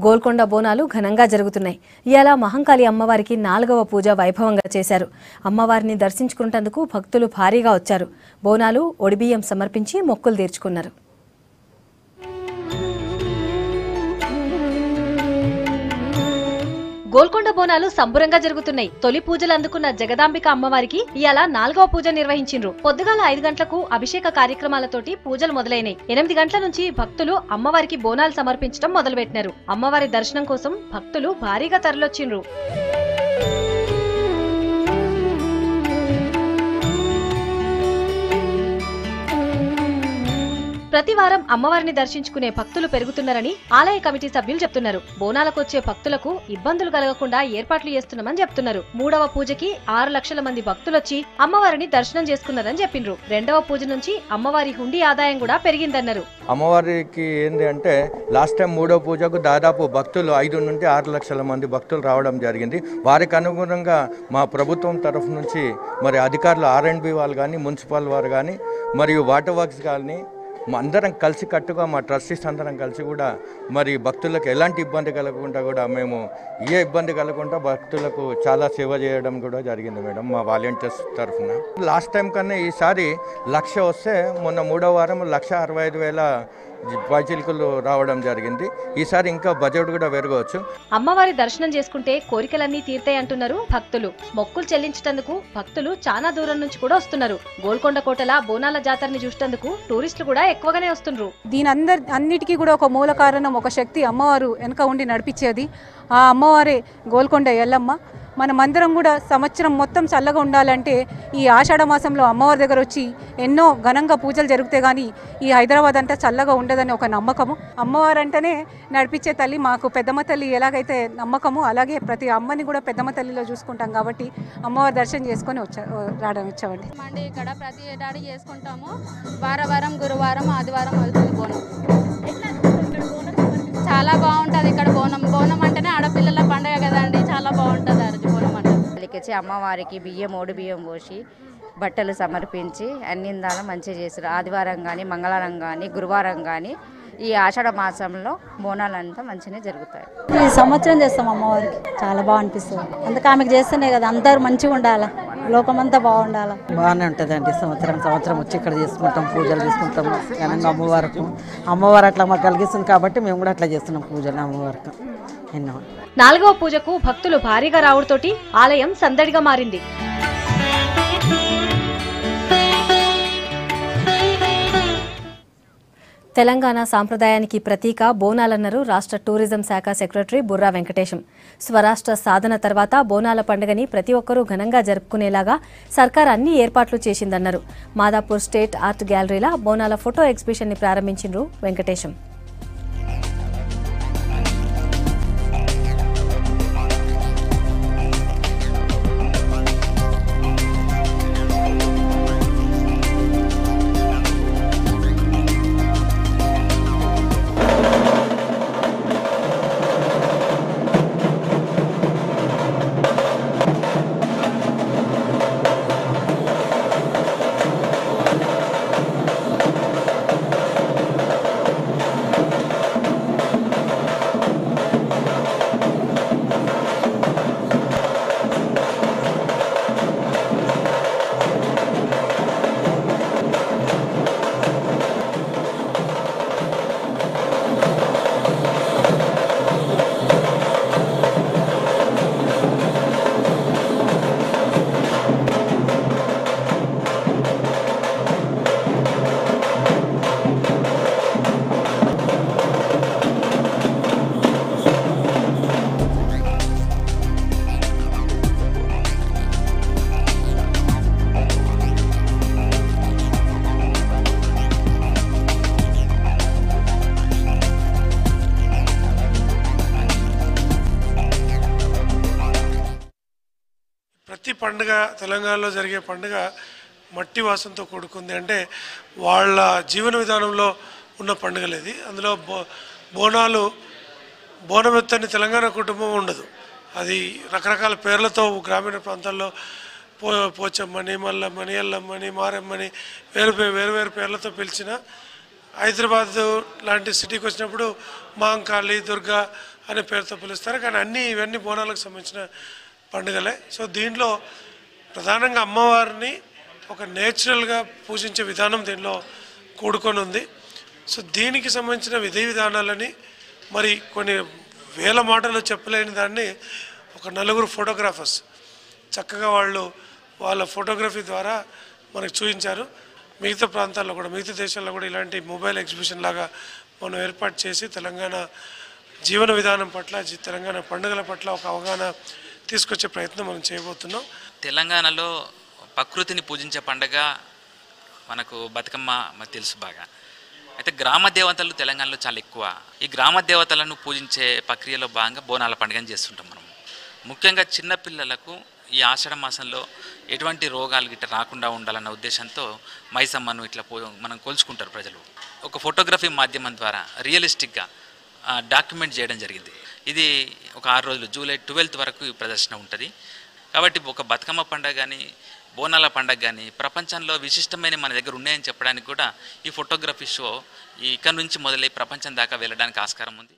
గోల్కొండ బోనాలు ఘనంగా జరుగుతున్నాయి. ఇయాల మహంకాళి అమ్మవారికి 4వ పూజ వైభవంగా చేశారు. అమ్మవారిని దర్శించుకునేందుకు భక్తులు భారీగా వచ్చారు. బోనాలు, ఒడిబియ్యం సమర్పించి మొక్కులు తీర్చుకున్నారు. గోల్కొండ బోనాలు సంబురంగా జరుగుతున్నాయి. తొలి పూజలు అందుకున్న జగదాంబిక అమ్మవారికి ఇయాల 4వ పూజ నిర్వహించిండ్రు. పొద్దుగాల 5 గంటలకు అభిషేక కార్యక్రమాలతోటి పూజలు మొదలైనాయి. 8 గంటల నుంచి భక్తులు అమ్మవారికి బోనాలు సమర్పించడం మొదలుపెట్టినారు. అమ్మవారి దర్శనం కోసం భక్తులు భారీగా తరలొచ్చిండ్రు. ప్రతి వారం అమ్మవారిని దర్శించుకునే భక్తులు పెరుగుతున్నారని ఆలయ కమిటీ సభ్యులు చెప్తున్నారు. బోనాలకు వచ్చే భక్తులకు ఇబ్బందులు కలగకుండా ఏర్పాట్లు చేస్తున్నామని చెప్తున్నారు. 3వ పూజకి 6 లక్షల మంది భక్తులొచ్చి అమ్మవారిని దర్శనం చేసుకున్నారని చెప్పిండ్రు. 2వ పూజ నుంచి అమ్మవారి హుండీ ఆదాయం కూడా పెరిగిందన్నారు. అమ్మవారికి ఏంది అంటే లాస్ట్ టైం 3వ పూజకు దాదాపు భక్తులు 5 నుండి 6 లక్షల మంది భక్తులు రావడం జరిగింది. వారికి అనుగుణంగా మా ప్రభుత్వం తరఫు నుంచి మరి అధికారులు R&B వాళ్ళు కానీ, మున్సిపల్ వారు కానీ, మరియు వాటర్ వర్క్స్ కానీ అందరం కలిసి కట్టుగా మా ట్రస్టీస్ అందరం కలిసి కూడా మరి భక్తులకు ఎలాంటి ఇబ్బంది కలగకుండా కూడా మేము ఇబ్బంది కలగకుండా భక్తులకు చాలా సేవ చేయడం కూడా జరిగింది మేడం మా వాలంటీర్స్ తరఫున. లాస్ట్ టైం కన్నా ఈసారి 1,00,000 వస్తే మొన్న 3వ వారం 1,65,000 పైచిలుకలు రావడం జరిగింది. ఈసారి ఇంకా బడ్జెట్ కూడా పెరగవచ్చు. అమ్మవారి దర్శనం చేసుకుంటే కోరికలన్నీ తీర్తాయి అంటున్నారు భక్తులు. మొక్కులు చెల్లించేందుకు భక్తులు చాలా దూరం నుంచి కూడా వస్తున్నారు. గోల్కొండ కోటల బోనాల జాతరని చూసేందుకు టూరిస్టులు కూడా ఎక్కువగానే వస్తుండ్రు. అన్నిటికీ కూడా ఒక మూల కారణం, ఒక శక్తి అమ్మవారు వెనక ఉండి నడిపించేది. ఆ అమ్మవారే గోల్కొండ ఎల్లమ్మ. మనమందరం కూడా సంవత్సరం మొత్తం చల్లగా ఉండాలంటే ఈ ఆషాఢ మాసంలో అమ్మవారి దగ్గర వచ్చి ఎన్నో ఘనంగా పూజలు జరిగితే కానీ ఈ హైదరాబాద్ అంతా చల్లగా ఉండదని ఒక నమ్మకము. అమ్మవారు అంటేనే నడిపించే తల్లి. మాకు పెద్దమ్మ తల్లి ఎలాగైతే నమ్మకము, అలాగే ప్రతి అమ్మని కూడా పెద్దమ్మ తల్లిలో చూసుకుంటాం కాబట్టి అమ్మవారి దర్శనం చేసుకొని వచ్చామండి. ఇక్కడ ప్రతి ఏడాది చేసుకుంటాము. వారం గురువారం ఆదివారం అవుతుంది బోనం. చాలా బాగుంటుంది ఇక్కడ బోనం. బోనం అంటేనే ఆడపిల్లల పండుగ కదండి, చాలా బాగుంటుంది. బోనం అంటే అమ్మవారికి బియ్యం, ఓడి బియ్యం పోసి బట్టలు సమర్పించి అన్ని దానం మంచిగా చేశారు. ఆదివారం కానీ, మంగళవారం కానీ, గురువారం కానీ ఈ ఆషాఢ మాసంలో బోనాలంతా మంచిగా జరుగుతాయి. ఈ సంవత్సరం చేస్తాం అమ్మవారికి, చాలా బాగా అనిపిస్తుంది. అందుకే ఆమెకు చేస్తేనే కదా అందరూ మంచిగా ఉండాలి, లోకమంతా బాగుండాలి. బాగానే ఉంటుందండి. సంవత్సరం వచ్చి ఇక్కడ చేసుకుంటాం, పూజలు చేసుకుంటాం ఘనంగా అమ్మవారికి. అమ్మవారు అట్లా మాకు కలిగిస్తుంది కాబట్టి మేము కూడా అట్లా చేస్తున్నాం పూజలు అమ్మవారికి. 4వ పూజకు భక్తులు భారీగా రావడంతోటి ఆలయం సందడిగా మారింది. తెలంగాణ సాంప్రదాయానికి ప్రతీక బోనాలన్నారు రాష్ట్ర టూరిజం శాఖ సెక్రటరీ బుర్రా వెంకటేశం. స్వరాష్ట్ర సాధన తర్వాత బోనాల పండుగని ప్రతి ఒక్కరూ ఘనంగా జరుపుకునేలాగా సర్కార్ అన్ని ఏర్పాట్లు చేసిందన్నారు. మాదాపూర్ స్టేట్ ఆర్ట్ గ్యాలరీలో బోనాల ఫోటో ఎగ్జిబిషన్ ని ప్రారంభించారు వెంకటేశం. ప్రతి పండుగ తెలంగాణలో జరిగే పండుగ మట్టి వాసనతో కూడుకుంది. అంటే వాళ్ళ జీవన విధానంలో ఉన్న పండుగలు ఇది. అందులో బోనమెత్తని తెలంగాణ కుటుంబం ఉండదు. అది రకరకాల పేర్లతో గ్రామీణ ప్రాంతాల్లో పోచమ్మని, మల్లమ్మని, ఎల్లమ్మని, మారమ్మని వేరు పేర్లతో పిలిచిన హైదరాబాద్ లాంటి సిటీకి వచ్చినప్పుడు మహంకాళి, దుర్గా అనే పేరుతో పిలుస్తారు. కానీ ఇవన్నీ బోనాలకు సంబంధించిన పండుగలే. సో దీంట్లో ప్రధానంగా అమ్మవారిని ఒక నేచురల్గా పూజించే విధానం దీనిలో కూడుకొని ఉంది. సో దీనికి సంబంధించిన విధి విధానాలని మరి కొన్ని వేల మాటలు చెప్పలేని దాన్ని ఒక నలుగురు ఫోటోగ్రాఫర్స్ చక్కగా వాళ్ళ ఫోటోగ్రఫీ ద్వారా మనకు చూపించారు. మిగతా ప్రాంతాల్లో కూడా, మిగతా దేశాల్లో కూడా ఇలాంటి మొబైల్ ఎగ్జిబిషన్ లాగా మనం ఏర్పాటు చేసి తెలంగాణ జీవన విధానం పట్ల, తెలంగాణ పండుగల పట్ల ఒక అవగాహన తీసుకొచ్చే ప్రయత్నం మనం చేయబోతున్నాం. తెలంగాణలో ప్రకృతిని పూజించే పండుగ మనకు బతుకమ్మ మనకు తెలుసు బాగా. అయితే గ్రామ దేవతలు తెలంగాణలో చాలా ఎక్కువ. ఈ గ్రామ దేవతలను పూజించే ప్రక్రియలో భాగంగా బోనాల పండుగను చేస్తుంటాం మనం. ముఖ్యంగా చిన్నపిల్లలకు ఈ ఆషాఢ మాసంలో ఎటువంటి రోగాలు గిట్ట రాకుండా ఉండాలన్న ఉద్దేశంతో మైసమ్మను ఇట్లా మనం కొలుచుకుంటారు ప్రజలు. ఒక ఫోటోగ్రఫీ మాధ్యమం ద్వారా రియలిస్టిక్గా డాక్యుమెంట్ చేయడం జరిగింది. ఇది ఒక 6 రోజులు, జూలై 12th వరకు ఈ ప్రదర్శన ఉంటుంది. కాబట్టి ఒక బతుకమ్మ పండుగ కానీ బోనాల పండుగ కానీ ప్రపంచంలో విశిష్టమైన మన దగ్గర ఉన్నాయని చెప్పడానికి కూడా ఈ ఫోటోగ్రఫీ షో ఇక్కడ నుంచి మొదలై ప్రపంచం దాకా వెళ్ళడానికి ఆస్కారం ఉంది.